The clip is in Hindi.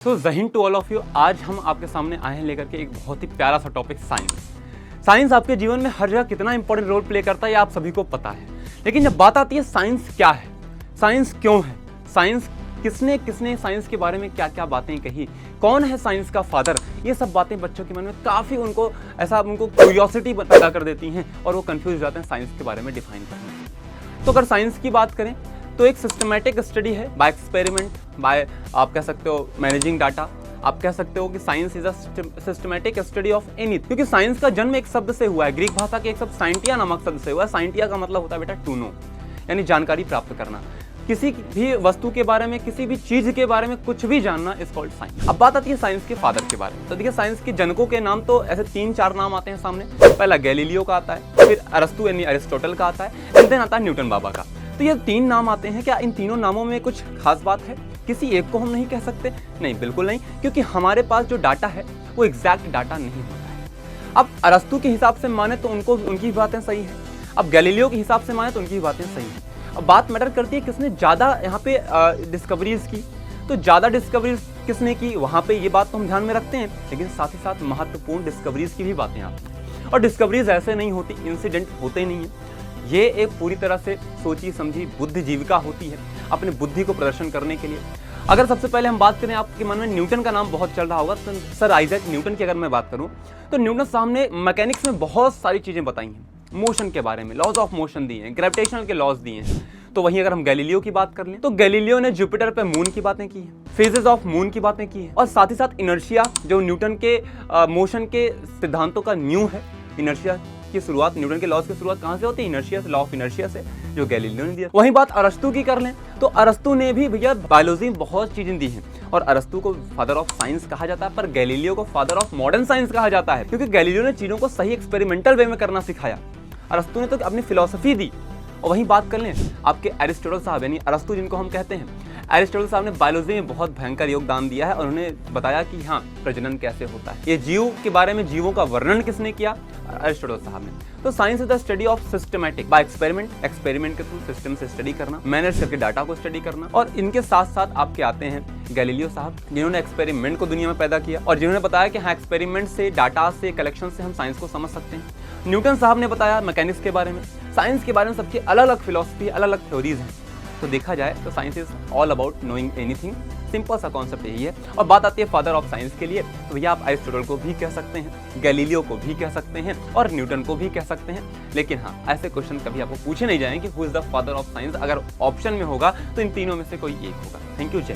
सो जहीन टू ऑल ऑफ यू, आज हम आपके सामने आए हैं लेकर के एक बहुत ही प्यारा सा टॉपिक, साइंस। साइंस आपके जीवन में हर जगह कितना इंपॉर्टेंट रोल प्ले करता है ये आप सभी को पता है, लेकिन जब बात आती है साइंस क्या है, साइंस क्यों है, साइंस किसने किसने साइंस के बारे में क्या क्या बातें कही, कौन है साइंस का फादर, ये सब बातें बच्चों के मन में काफ़ी उनको क्यूरियोसिटी पैदा कर देती हैं और वो कंफ्यूज हो जाते हैं साइंस के बारे में डिफाइन करने में। तो अगर साइंस की बात करें तो एक सिस्टमैटिक स्टडी है, बाय एक्सपेरिमेंट, बाय आप कह सकते हो मैनेजिंग डाटा, आप कह सकते हो कि science is a systematic study of any, क्योंकि साइंस का जन्म एक शब्द से हुआ है, ग्रीक भाषा के एक शब्द साइंटिया नामक शब्द से हुआ है। साइंटिया का मतलब होता है बेटा टू नो, यानी जानकारी प्राप्त करना, किसी भी वस्तु के बारे में, किसी भी चीज के बारे में कुछ भी जानना इज कॉल्ड साइंस। अब बात आती है साइंस के फादर के बारे में, तो देखिए साइंस के जनकों के नाम तो ऐसे 3-4 नाम आते हैं सामने। पहला गैलीलियो का आता है, फिर अरस्तु यानी अरिस्टोटल का आता है, एंड देन आता है न्यूटन बाबा का। तो ये 3 नाम आते हैं। क्या इन तीनों नामों में कुछ खास बात है? किसी एक को हम नहीं कह सकते? नहीं, बिल्कुल नहीं, क्योंकि हमारे पास जो डाटा है वो एग्जैक्ट डाटा नहीं होता है। अब अरस्तु के हिसाब से माने तो उनकी बातें सही हैं, अब गैलीलियो के हिसाब से माने तो उनकी बातें सही हैं। अब बात मैटर करती है किसने ज़्यादा यहाँ पे डिस्कवरीज की, तो ज़्यादा डिस्कवरीज किसने की, वहाँ पे ये बात तो हम ध्यान में रखते हैं, लेकिन साथ ही साथ महत्वपूर्ण डिस्कवरीज की भी बातें आती हैं। और डिस्कवरीज ऐसे नहीं होती, इंसिडेंट होते नहीं हैं, ये एक पूरी तरह से सोची समझी बुद्धिजीविका होती है अपने बुद्धि को प्रदर्शन करने के लिए। अगर सबसे पहले हम बात करें, आपके मन में न्यूटन का नाम बहुत चल रहा होगा, तो सर आइजैक न्यूटन की अगर मैं बात करूं तो न्यूटन साहब ने मैकेनिक्स में बहुत सारी चीज़ें बताई हैं, मोशन के बारे में, लॉज ऑफ मोशन दिए हैं, ग्रेविटेशनल के लॉज दिए हैं। तो वहीं अगर हम गैलीलियो की बात कर लें तो गैलीलियो ने जुपिटर पे मून की बातें की हैं, फेजेस ऑफ मून की बातें की हैं, और साथ ही साथ इनर्शिया जो न्यूटन के मोशन के सिद्धांतों का न्यू है। इनर्शिया की शुरुआत, न्यूटन के लॉज की शुरुआत कहाँ से होती है? इनर्शिया से, लॉ ऑफ इनर्शिया से, जो गैलीलियो ने दिया। वहीं बात अरस्तु की कर लें तो अरस्तु ने भी भैया बायोलॉजी में बहुत चीजें दी हैं, और अरस्तु को फादर ऑफ साइंस कहा जाता है, पर गैलीलियो को फादर ऑफ मॉडर्न साइंस कहा जाता है, क्योंकि गैलीलियो ने चीजों को सही एक्सपेरिमेंटल वे में करना सिखाया। अरस्तु ने तो अपनी फिलॉसफी दी। और वहीं बात कर लें आपके एरिस्टोटल साहब, यानी अरस्तु जिनको हम कहते हैं, एरिस्टोटल साहब ने बायोलॉजी में बहुत भयंकर योगदान दिया है, और उन्होंने बताया कि हाँ प्रजनन कैसे होता है। ये जीव के बारे में, जीवों का वर्णन किसने किया? एरिस्टोटल साहब ने। तो science is the study of systematic, by experiment, experiment के थ्रू सिस्टम से स्टडी करना, मैनेज करके डाटा को स्टडी करना। और इनके साथ साथ आपके आते हैं गैलीलियो साहब, जिन्होंने एक्सपेरिमेंट को दुनिया में पैदा किया और जिन्होंने बताया कि हाँ एक्सपेरिमेंट से, डाटा से, कलेक्शन से हम साइंस को समझ सकते हैं। न्यूटन साहब ने बताया मैकेनिक्स के बारे में। साइंस के बारे में सबकी अलग अलग फिलॉसफी, अलग अलग थ्योरीज हैं। तो देखा जाए तो science is all about knowing anything, simple सा कॉन्सेप्ट यही है। और बात आती है फादर ऑफ साइंस के लिए, तो भैया आप अरिस्टोटल को भी कह सकते हैं, गैलीलियो को भी कह सकते हैं, और न्यूटन को भी कह सकते हैं। लेकिन हाँ, ऐसे क्वेश्चन कभी आपको पूछे नहीं जाएंगे कि who is the father of science. अगर ऑप्शन में होगा तो इन तीनों में से कोई एक होगा। Thank you. जय